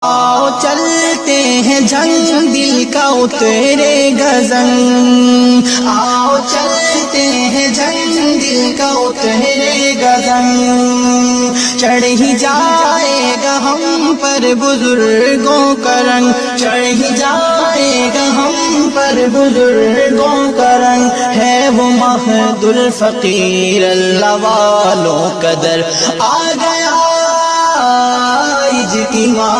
آؤ چلتے ہیں جنگ دل کا اترے غضن، آؤ چلتے ہیں جنگ دل کا اترے غضن، چڑھ ہی جائے گا ہم پر بزرگوں کا رنگ، چڑھ ہی جائے گا ہم پر بزرگوں کا رنگ، ہے وہ مہد الفقیر اللہ والوں کا در، آ گیا اجتماع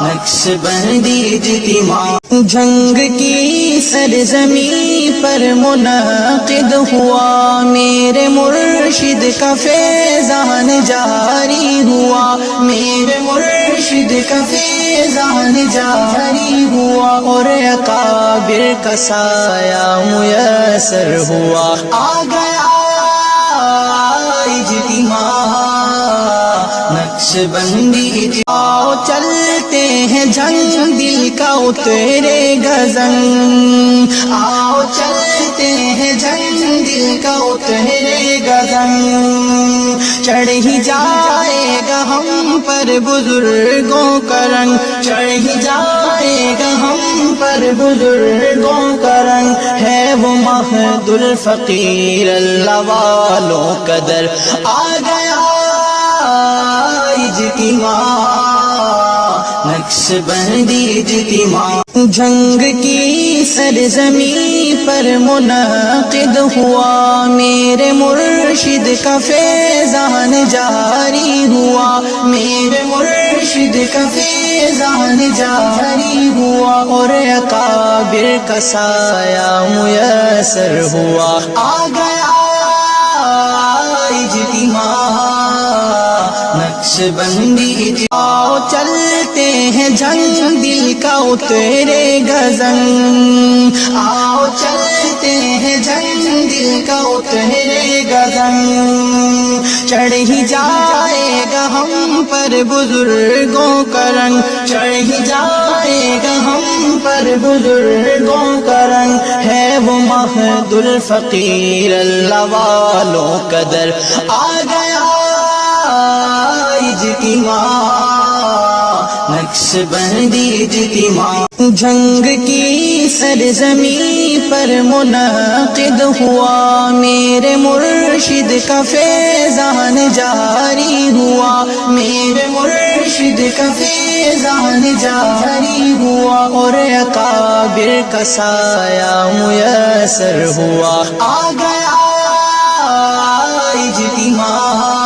نقش بندی اجتماع، جنگ کی سرزمین پر منعقد ہوا، میرے مرشد کا فیضان جاری ہوا، میرے مرشد کا فیضان جاری ہوا، اور اکابر کا سایہ میسر ہوا، آ گیا اجتماع نقش بندی، آؤ چلتے ہیں جنگ دل کا اترے غضن، آؤ چلتے ہیں جنگ دل کا اترے غضن، چڑھ ہی جائے گا ہم پر بزرگوں کا رنگ، چڑھ ہی جائے گا ہم پر بزرگوں کا رنگ، ہے وہ مہد الفقیر اللہ والوں کا در، آ گیا اجتماع نقش بندی اجتماع، جنگ کی سرزمین پر منعقد ہوا، میرے مرشد کا فیضان جاری ہوا، میرے مرشد کا فیضان جاری ہوا، اور اکابر کا سایہ میسر ہوا، آ گیا اجتماع نقش بندی، آؤ چلتے ہیں جنگ دل کا اترے غضن، آؤ چلتے ہیں جنگ دل کا اترے غضن، چڑھ ہی جائے گا ہم پر بزرگوں کا رنگ، چڑھ ہی جائے گا ہم پر بزرگوں کا رنگ، ہے وہ مہد الفقیر اللہ والوں کا در، آ گیا اجتماع نقش بندی اجتماع، جنگ کی سرزمین پر منعقد ہوا، میرے مرشد کا فیضان جاری ہوا، میرے مرشد کا فیضان جاری ہوا، اور اکابر کا سایہ میسر ہوا، آ گیا اجتماع